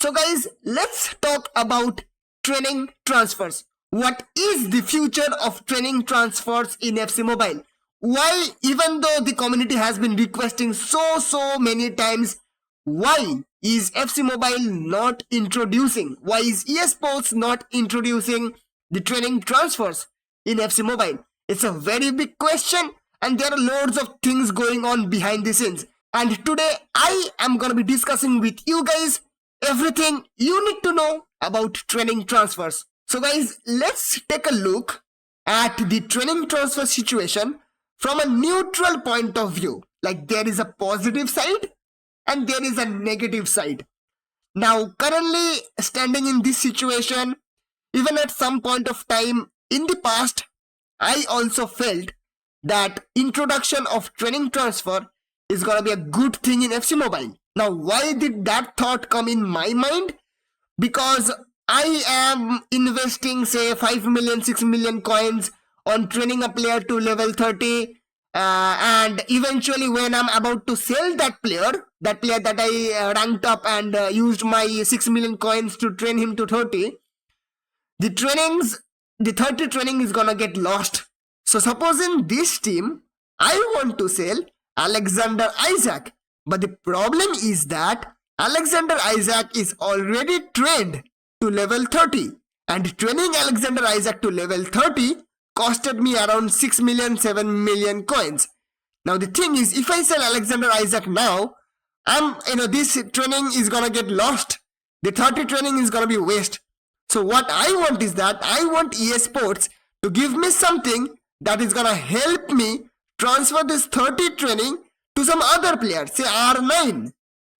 So guys, let's talk about training transfers. What is the future of training transfers in FC Mobile? Why, even though the community has been requesting so many times, why is FC Mobile not introducing? Why is EA Sports not introducing the training transfers in FC Mobile? It's a very big question, and there are loads of things going on behind the scenes. And today I am going to be discussing with you guys everything you need to know about training transfers. So guys, let's take a look at the training transfer situation from a neutral point of view. Like, there is a positive side and there is a negative side. Now, currently standing in this situation, even at some point of time in the past, I also felt that introduction of training transfer is gonna be a good thing in FC Mobile. Now, why did that thought come in my mind? Because I am investing say 5 million, 6 million coins on training a player to level 30, and eventually when I'm about to sell that player that I ranked up and used my 6 million coins to train him to 30, the 30 training is gonna get lost. So suppose in this team, I want to sell Alexander Isak, but the problem is that Alexander Isak is already trained to level 30, and training Alexander Isak to level 30 costed me around 6 million, 7 million coins. Now the thing is, if I sell Alexander Isak now, this training is gonna get lost. The 30 training is gonna be waste. So what I want is that I want EA Sports to give me something that is gonna help me transfer this 30 training to some other player, say R9.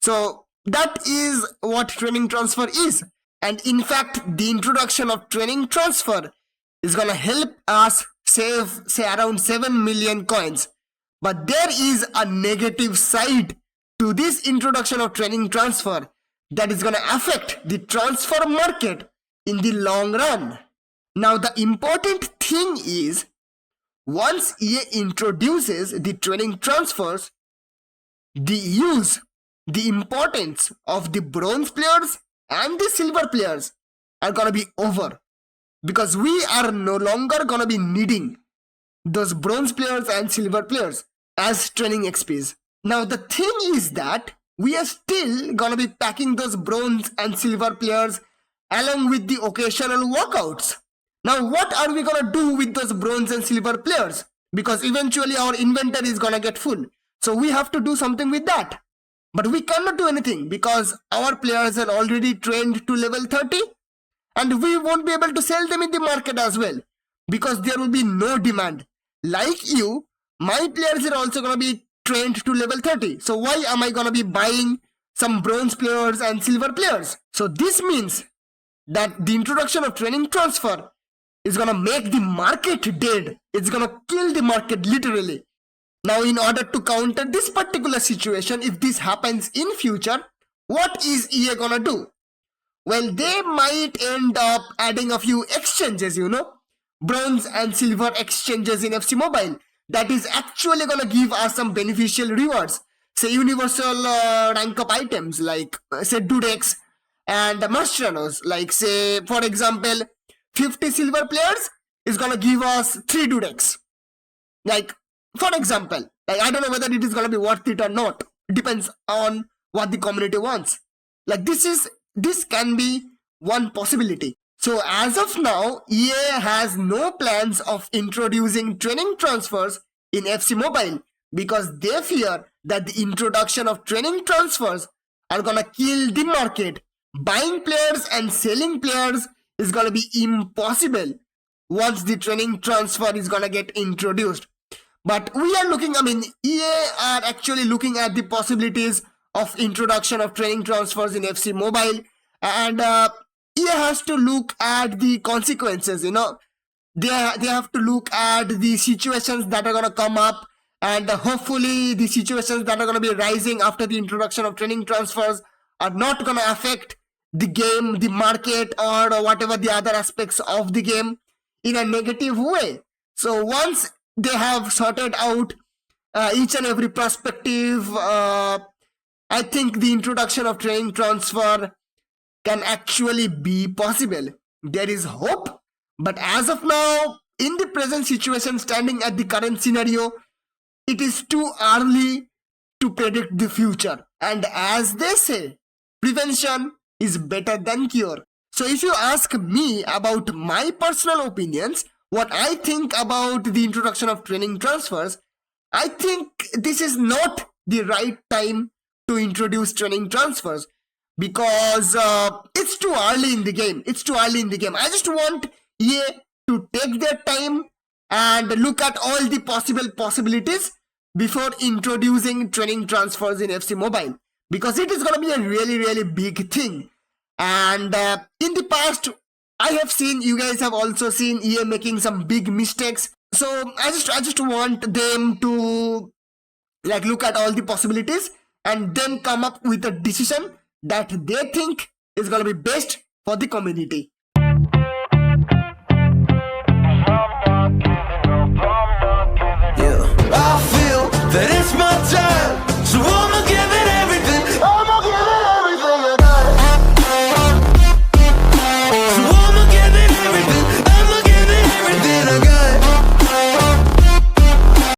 So that is what training transfer is. And in fact, the introduction of training transfer is gonna help us save say around 7 million coins. But there is a negative side to this introduction of training transfer that is gonna affect the transfer market in the long run. Now the important thing is, once EA introduces the training transfers, the importance of the bronze players and the silver players are gonna be over, because we are no longer gonna be needing those bronze players and silver players as training XPs. Now the thing is that we are still gonna be packing those bronze and silver players along with the occasional walkouts. Now what are we gonna do with those bronze and silver players? Because eventually our inventory is gonna get full. So we have to do something with that. But we cannot do anything because our players are already trained to level 30, and we won't be able to sell them in the market as well, because there will be no demand. Like you, my players are also gonna be trained to level 30. So why am I gonna be buying some bronze players and silver players? So this means that the introduction of training transfer is gonna make the market dead. It's gonna kill the market literally. Now, in order to counter this particular situation, if this happens in future, what is EA gonna do? Well, they might end up adding a few exchanges, bronze and silver exchanges in FC Mobile. That is actually gonna give us some beneficial rewards. Say universal rank up items like say Dudex and Mastranos. Like say, for example, 50 silver players is gonna give us 3 Dudex. Like, for example, I don't know whether it is gonna be worth it or not. It depends on what the community wants. Like this can be one possibility. So as of now, EA has no plans of introducing training transfers in FC Mobile because they fear that the introduction of training transfers are gonna kill the market. Buying players and selling players is gonna be impossible once the training transfer is gonna get introduced. But we are EA are actually looking at the possibilities of introduction of training transfers in FC Mobile, and EA has to look at the consequences. They have to look at the situations that are gonna come up, and hopefully the situations that are gonna be rising after the introduction of training transfers are not gonna affect the game, the market, or whatever the other aspects of the game in a negative way. So once they have sorted out each and every perspective, I think the introduction of training transfer can actually be possible. There is hope, but as of now, in the present situation, standing at the current scenario, it is too early to predict the future. And as they say, prevention is better than cure. So if you ask me about my personal opinions, what I think about the introduction of training transfers, I think this is not the right time to introduce training transfers because it's too early in the game. It's too early in the game. I just want EA to take their time and look at all the possibilities before introducing training transfers in FC Mobile, because it is going to be a really big thing. And in the past, I have seen, you guys have also seen EA making some big mistakes. So I just want them to like look at all the possibilities and then come up with a decision that they think is going to be best for the community.